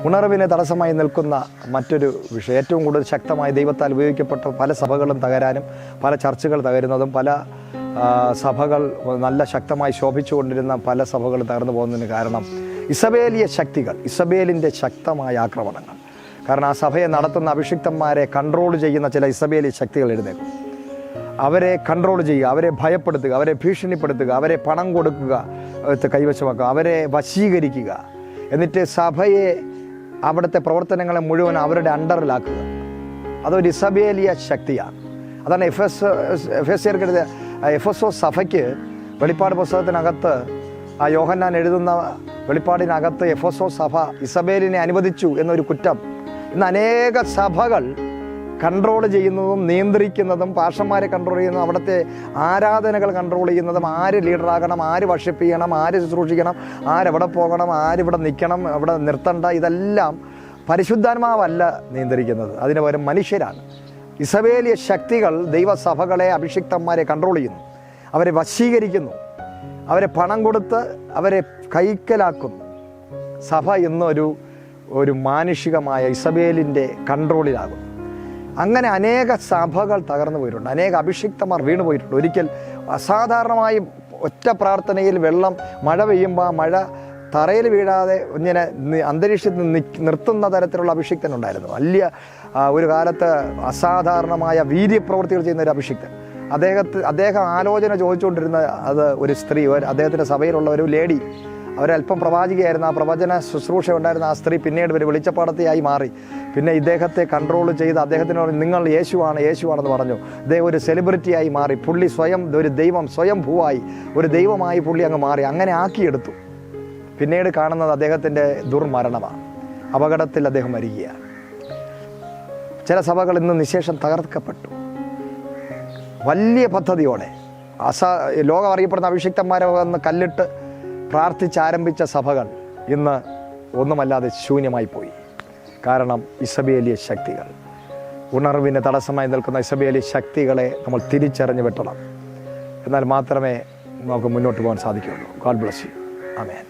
ഉണർവിന് തടസ്സമായി നിൽക്കുന്ന മറ്റൊരു വിഷയം, ഏറ്റവും കൂടുതൽ ശക്തമായി ദൈവത്താൽ ഉപയോഗിക്കപ്പെട്ട പല സഭകളും തകരാനും പല ചർച്ചുകൾ തകരുന്നതും പല സഭകൾ നല്ല ശക്തമായി ശോഭിച്ചുകൊണ്ടിരുന്ന പല സഭകളും തകർന്നു പോകുന്നതിന് കാരണം ഇസബേലിയ ശക്തികൾ, ഇസബേലിൻ്റെ ശക്തമായ ആക്രമണങ്ങൾ. കാരണം ആ സഭയെ നടത്തുന്ന അഭിഷിക്തന്മാരെ കൺട്രോൾ ചെയ്യുന്ന ചില ഇസബേലിയ ശക്തികൾ എഴുന്നേക്കും. അവരെ കൺട്രോൾ ചെയ്യുക, അവരെ ഭയപ്പെടുത്തുക, അവരെ ഭീഷണിപ്പെടുത്തുക, അവരെ പണം കൊടുക്കുക, കൈവശമാക്കുക, അവരെ വശീകരിക്കുക, എന്നിട്ട് സഭയെ അവിടുത്തെ പ്രവർത്തനങ്ങളെ മുഴുവൻ അവരുടെ അണ്ടറിലാക്കുക. അതൊരു ഇസബേലിയ ശക്തിയാണ്. അതാണ് എഫെസോസ് സഭയ്ക്ക് വെളിപ്പാട് പുസ്തകത്തിനകത്ത് ആ യോഹന്നാൻ എഴുതുന്ന വെളിപ്പാടിനകത്ത് എഫെസോസ് സഭ ഇസബേലിനെ അനുവദിച്ചു എന്നൊരു കുറ്റം ഇന്ന് അനേക സഭകൾ കൺട്രോൾ ചെയ്യുന്നതും നിയന്ത്രിക്കുന്നതും, പാഷന്മാരെ കൺട്രോൾ ചെയ്യുന്നതും, അവിടുത്തെ ആരാധനകൾ കൺട്രോൾ ചെയ്യുന്നതും, ആര് ലീഡറാകണം, ആര് വർഷിപ്പ് ചെയ്യണം, ആര് ശുശ്രൂഷിക്കണം, ആരെവിടെ പോകണം, ആരിവിടെ നിൽക്കണം, അവിടെ നിർത്തണ്ട, ഇതെല്ലാം പരിശുദ്ധാത്മാവല്ല നിയന്ത്രിക്കുന്നത്, അതിന് പകരം മനുഷ്യരാണ്. ഇസബേലിയ ശക്തികൾ ദൈവസഭകളെ, അഭിഷിക്തന്മാരെ കൺട്രോൾ ചെയ്യുന്നു, അവരെ വശീകരിക്കുന്നു, അവരെ പണം കൊടുത്ത് അവരെ കൈക്കലാക്കുന്നു. സഭ ഒരു മാനുഷികമായ ഇസബേലിൻ്റെ കൺട്രോളിലാകും. അങ്ങനെ അനേക സഭകൾ തകർന്നു പോയിട്ടുണ്ട്, അനേക അഭിഷിക്തന്മാർ വീണു പോയിട്ടുണ്ട്. ഒരിക്കൽ അസാധാരണമായി ഒറ്റ പ്രാർത്ഥനയിൽ മഴ പെയ്യുമ്പോൾ ആ മഴ തറയിൽ വീഴാതെ ഇങ്ങനെ അന്തരീക്ഷത്തിൽ നിർത്തുന്ന തരത്തിലുള്ള അഭിഷിക്തനുണ്ടായിരുന്നു. വലിയ ഒരു കാലത്ത് അസാധാരണമായ വീര്യപ്രവൃത്തികൾ ചെയ്യുന്ന ഒരു അഭിഷിക്തൻ. അദ്ദേഹം ആലോചന ചോദിച്ചുകൊണ്ടിരുന്ന അത് ഒരു സ്ത്രീ, അദ്ദേഹത്തിൻ്റെ സഭയിലുള്ള ഒരു ലേഡി, അവരല്പം പ്രവാചികയായിരുന്നു. ആ പ്രവചന ശുശ്രൂഷ ഉണ്ടായിരുന്ന ആ സ്ത്രീ പിന്നീട് ഒരു വെളിച്ചപ്പാടത്തെയായി മാറി. പിന്നെ ഇദ്ദേഹത്തെ കൺട്രോൾ ചെയ്ത് അദ്ദേഹത്തിനോട് നിങ്ങൾ യേശുവാണെന്ന് പറഞ്ഞു. അദ്ദേഹം ഒരു സെലിബ്രിറ്റിയായി മാറി. പുള്ളി ഒരു ദൈവം, സ്വയംഭൂവായി ഒരു ദൈവമായി പുള്ളി അങ്ങ് മാറി. അങ്ങനെ ആക്കിയെടുത്തു. പിന്നീട് കാണുന്നത് അദ്ദേഹത്തിൻ്റെ ദുർമരണമാണ്. അപകടത്തിൽ അദ്ദേഹം മരിക്കുകയാണ്. ചില സഭകൾ ഇന്ന് നിശേഷം തകർക്കപ്പെട്ടു. വലിയ പദ്ധതിയോടെ ലോകം അറിയപ്പെടുന്ന അഭിഷിക്തന്മാരെ വന്ന് കല്ലിട്ട് പ്രാർത്ഥിച്ചാരംഭിച്ച സഭകൾ ഇന്ന് ഒന്നുമല്ലാതെ ശൂന്യമായി പോയി. കാരണം ഇസബേലിയ ശക്തികൾ, ഉണർവിന് തടസ്സമായി നിൽക്കുന്ന ഇസബേലിയ ശക്തികളെ നമ്മൾ തിരിച്ചറിഞ്ഞ് വെട്ടണം. എന്നാൽ മാത്രമേ നമുക്ക് മുന്നോട്ട് പോകാൻ സാധിക്കുകയുള്ളൂ. God bless you. ആമേൻ.